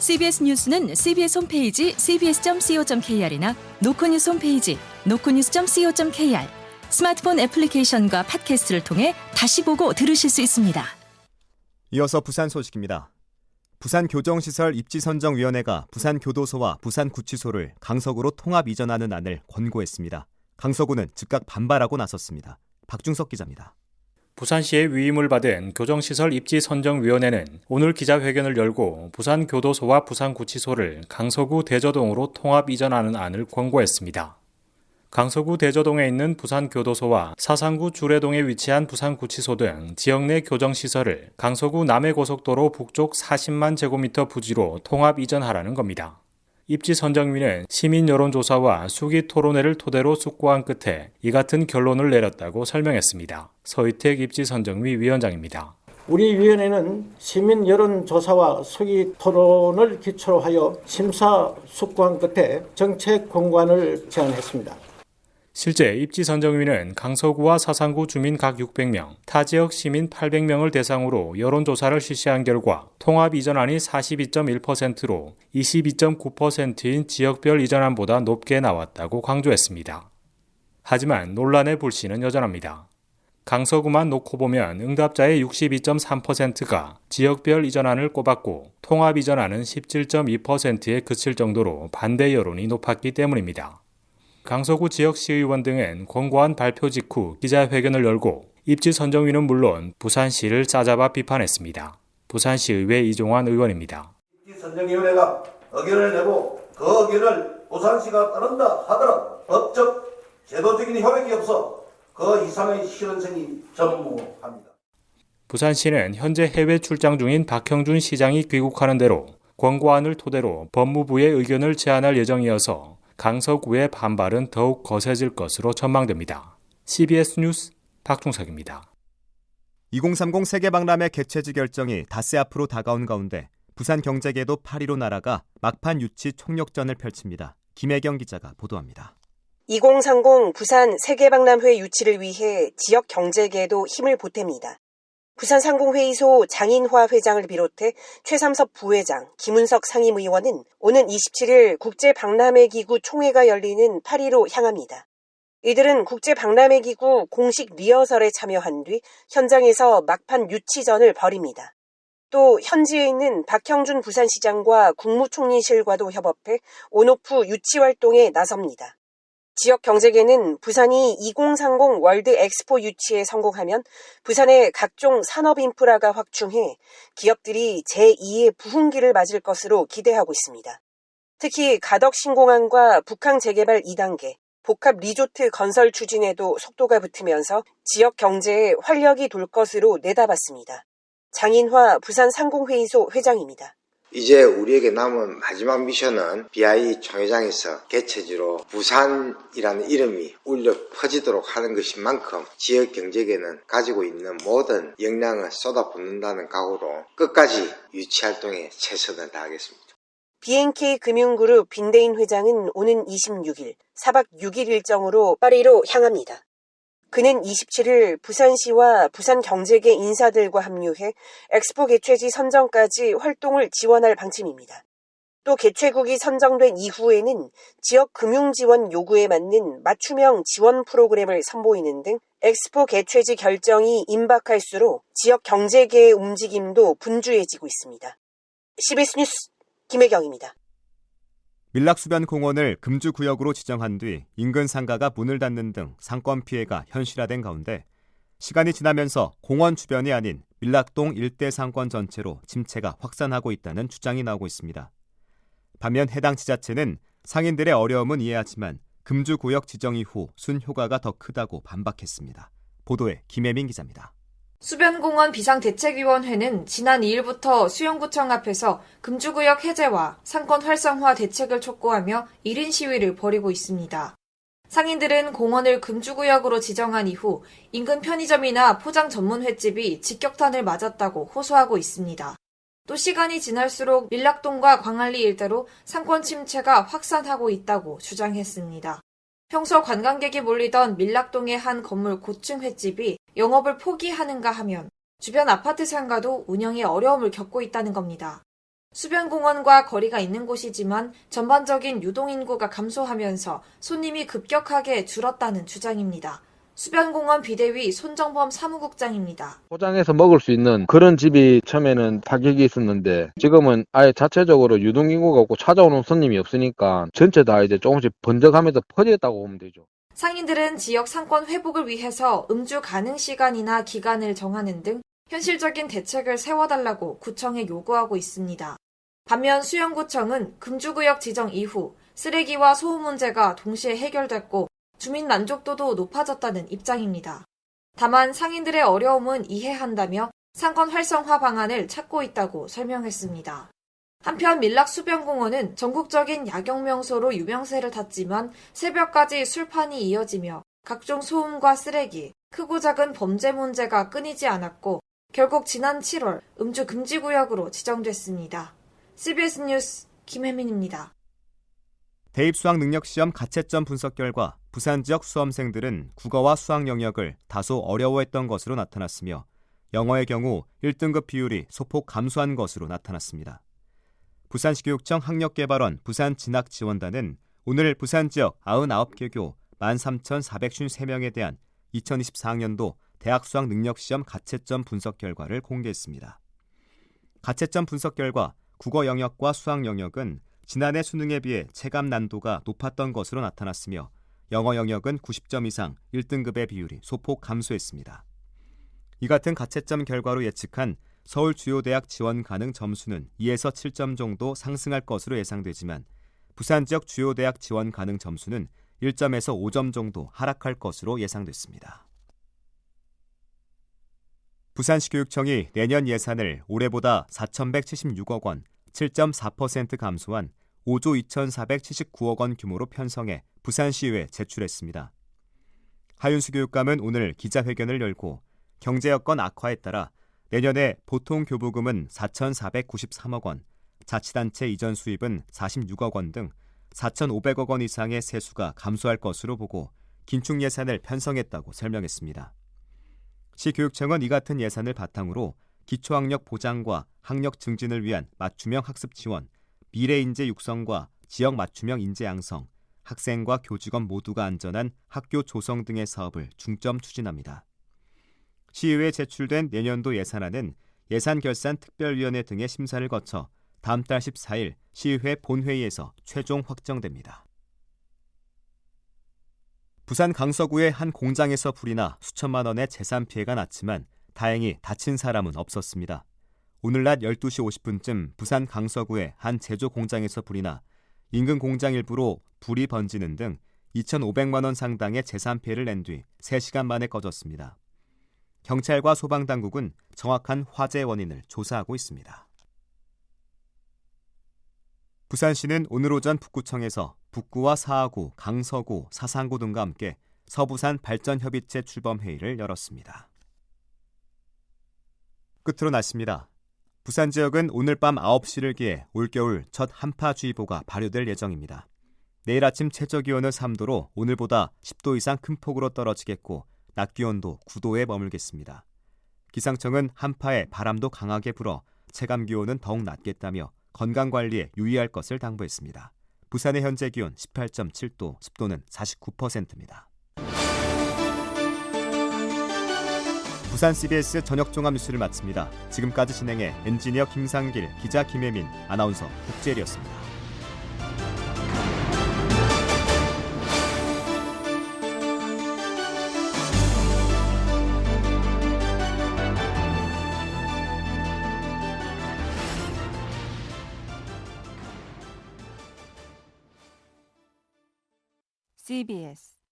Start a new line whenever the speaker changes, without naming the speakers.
CBS 뉴스는 CBS 홈페이지 cbs.co.kr이나 노코뉴스 홈페이지 노코뉴스.co.kr, 스마트폰 애플리케이션과 팟캐스트를 통해 다시 보고 들으실 수 있습니다.
이어서 부산 소식입니다. 부산교정시설입지선정위원회가 부산교도소와 부산구치소를 강서구로 통합 이전하는 안을 권고했습니다. 강서구는 즉각 반발하고 나섰습니다. 박중석 기자입니다.
부산시의 위임을 받은 교정시설입지선정위원회는 오늘 기자회견을 열고 부산교도소와 부산구치소를 강서구 대저동으로 통합 이전하는 안을 권고했습니다. 강서구 대저동에 있는 부산교도소와 사상구 주례동에 위치한 부산구치소 등 지역 내 교정시설을 강서구 남해고속도로 북쪽 40만 제곱미터 부지로 통합 이전하라는 겁니다. 입지선정위는 시민 여론조사와 수기 토론회를 토대로 숙고한 끝에 이 같은 결론을 내렸다고 설명했습니다. 서희택 입지선정위 위원장입니다.
우리 위원회는 시민 여론조사와 수기 토론을 기초로 하여 심사숙고한 끝에 정책 공관을 제안했습니다.
실제 입지선정위는 강서구와 사상구 주민 각 600명, 타 지역 시민 800명을 대상으로 여론조사를 실시한 결과 통합 이전안이 42.1%로 22.9%인 지역별 이전안보다 높게 나왔다고 강조했습니다. 하지만 논란의 불씨는 여전합니다. 강서구만 놓고 보면 응답자의 62.3%가 지역별 이전안을 꼽았고 통합 이전안은 17.2%에 그칠 정도로 반대 여론이 높았기 때문입니다. 강서구 지역시의원 등은 권고안 발표 직후 기자회견을 열고 입지선정위는 물론 부산시를 싸잡아 비판했습니다. 부산시의회 이종환 의원입니다.
입지선정위원회가 의견을 내고 그 의견을 부산시가 따른다 하더라도 법적, 제도적인 효력이 없어 그 이상의 실현성이 전무합니다.
부산시는 현재 해외 출장 중인 박형준 시장이 귀국하는 대로 권고안을 토대로 법무부의 의견을 제안할 예정이어서 강서구의 반발은 더욱 거세질 것으로 전망됩니다. CBS 뉴스 박중석입니다.
2030 세계박람회 개최지 결정이 닷새 앞으로 다가온 가운데 부산경제계도 파리로 날아가 막판 유치 총력전을 펼칩니다. 김혜경 기자가 보도합니다.
2030 부산 세계박람회 유치를 위해 지역 경제계도 힘을 보탭니다. 부산상공회의소 장인화 회장을 비롯해 최삼섭 부회장, 김은석 상임의원은 오는 27일 국제박람회기구 총회가 열리는 파리로 향합니다. 이들은 국제박람회기구 공식 리허설에 참여한 뒤 현장에서 막판 유치전을 벌입니다. 또 현지에 있는 박형준 부산시장과 국무총리실과도 협업해 온오프 유치 활동에 나섭니다. 지역 경제계는 부산이 2030 월드 엑스포 유치에 성공하면 부산의 각종 산업 인프라가 확충해 기업들이 제2의 부흥기를 맞을 것으로 기대하고 있습니다. 특히 가덕 신공항과 북항 재개발 2단계, 복합 리조트 건설 추진에도 속도가 붙으면서 지역 경제에 활력이 돌 것으로 내다봤습니다. 장인화 부산상공회의소 회장입니다.
이제 우리에게 남은 마지막 미션은 BI 총회장에서 개최지로 부산이라는 이름이 울려 퍼지도록 하는 것인 만큼 지역 경제계는 가지고 있는 모든 역량을 쏟아붓는다는 각오로 끝까지 유치 활동에 최선을 다하겠습니다.
BNK 금융그룹 빈대인 회장은 오는 26일 4박 6일 일정으로 파리로 향합니다. 그는 27일 부산시와 부산경제계 인사들과 합류해 엑스포 개최지 선정까지 활동을 지원할 방침입니다. 또 개최국이 선정된 이후에는 지역 금융지원 요구에 맞는 맞춤형 지원 프로그램을 선보이는 등 엑스포 개최지 결정이 임박할수록 지역 경제계의 움직임도 분주해지고 있습니다. CBS 뉴스 김혜경입니다.
밀락수변공원을 금주구역으로 지정한 뒤 인근 상가가 문을 닫는 등 상권 피해가 현실화된 가운데 시간이 지나면서 공원 주변이 아닌 밀락동 일대 상권 전체로 침체가 확산하고 있다는 주장이 나오고 있습니다. 반면 해당 지자체는 상인들의 어려움은 이해하지만 금주구역 지정 이후 순효과가 더 크다고 반박했습니다. 보도에 김혜민 기자입니다.
수변공원 비상대책위원회는 지난 2일부터 수영구청 앞에서 금주구역 해제와 상권 활성화 대책을 촉구하며 1인 시위를 벌이고 있습니다. 상인들은 공원을 금주구역으로 지정한 이후 인근 편의점이나 포장 전문 횟집이 직격탄을 맞았다고 호소하고 있습니다. 또 시간이 지날수록 밀락동과 광안리 일대로 상권 침체가 확산하고 있다고 주장했습니다. 평소 관광객이 몰리던 밀락동의 한 건물 고층 횟집이 영업을 포기하는가 하면 주변 아파트 상가도 운영에 어려움을 겪고 있다는 겁니다. 수변공원과 거리가 있는 곳이지만 전반적인 유동인구가 감소하면서 손님이 급격하게 줄었다는 주장입니다. 수변공원 비대위 손정범 사무국장입니다.
포장해서 먹을 수 있는 그런 집이 처음에는 타격이 있었는데 지금은 아예 자체적으로 유동인구가 없고 찾아오는 손님이 없으니까 전체 다 이제 조금씩 번져가면서 퍼졌다고 보면 되죠.
상인들은 지역 상권 회복을 위해서 음주 가능 시간이나 기간을 정하는 등 현실적인 대책을 세워달라고 구청에 요구하고 있습니다. 반면 수영구청은 금주구역 지정 이후 쓰레기와 소음 문제가 동시에 해결됐고 주민 만족도도 높아졌다는 입장입니다. 다만 상인들의 어려움은 이해한다며 상권 활성화 방안을 찾고 있다고 설명했습니다. 한편 밀락수변공원은 전국적인 야경명소로 유명세를 탔지만 새벽까지 술판이 이어지며 각종 소음과 쓰레기, 크고 작은 범죄 문제가 끊이지 않았고 결국 지난 7월 음주 금지구역으로 지정됐습니다. CBS 뉴스 김혜민입니다.
대입 수학 능력 시험 가채점 분석 결과 부산 지역 수험생들은 국어와 수학 영역을 다소 어려워했던 것으로 나타났으며 영어의 경우 1등급 비율이 소폭 감소한 것으로 나타났습니다. 부산시 교육청 학력개발원 부산진학지원단은 오늘 부산 지역 99개교 13,453명에 대한 2024학년도 대학 수학 능력 시험 가채점 분석 결과를 공개했습니다. 가채점 분석 결과 국어 영역과 수학 영역은 지난해 수능에 비해 체감 난도가 높았던 것으로 나타났으며 영어 영역은 90점 이상 1등급의 비율이 소폭 감소했습니다. 이 같은 가채점 결과로 예측한 서울 주요 대학 지원 가능 점수는 2에서 7점 정도 상승할 것으로 예상되지만 부산 지역 주요 대학 지원 가능 점수는 1점에서 5점 정도 하락할 것으로 예상됐습니다. 부산시 교육청이 내년 예산을 올해보다 4,176억 원, 7.4% 감소한 5조 2,479억 원 규모로 편성해 부산시의회에 제출했습니다. 하윤수 교육감은 오늘 기자회견을 열고 경제 여건 악화에 따라 내년에 보통 교부금은 4,493억 원, 자치단체 이전 수입은 46억 원 등 4,500억 원 이상의 세수가 감소할 것으로 보고 긴축 예산을 편성했다고 설명했습니다. 시교육청은 이 같은 예산을 바탕으로 기초학력 보장과 학력 증진을 위한 맞춤형 학습 지원, 미래인재 육성과 지역 맞춤형 인재 양성, 학생과 교직원 모두가 안전한 학교 조성 등의 사업을 중점 추진합니다. 시의회에 제출된 내년도 예산안은 예산결산특별위원회 등의 심사를 거쳐 다음 달 14일 시의회 본회의에서 최종 확정됩니다. 부산 강서구의 한 공장에서 불이 나 수천만 원의 재산 피해가 났지만 다행히 다친 사람은 없었습니다. 오늘 낮 12시 50분쯤 부산 강서구의 한 제조 공장에서 불이 나 인근 공장 일부로 불이 번지는 등 2,500만 원 상당의 재산 피해를 낸 뒤 3시간 만에 꺼졌습니다. 경찰과 소방당국은 정확한 화재 원인을 조사하고 있습니다. 부산시는 오늘 오전 북구청에서 북구와 사하구, 강서구, 사상구 등과 함께 서부산 발전협의체 출범회의를 열었습니다. 끝으로 날씨입니다. 부산 지역은 오늘 밤 9시를 기해 올겨울 첫 한파주의보가 발효될 예정입니다. 내일 아침 최저기온은 3도로 오늘보다 10도 이상 큰 폭으로 떨어지겠고 낮 기온도 9도에 머물겠습니다. 기상청은 한파에 바람도 강하게 불어 체감기온은 더욱 낮겠다며 건강관리에 유의할 것을 당부했습니다. 부산의 현재 기온 18.7도, 습도는 49%입니다. 부산 CBS 저녁종합 뉴스를 마칩니다. 지금까지 진행해 엔지니어 김상길, 기자 김혜민, 아나운서 국재일이었습니다.
CBS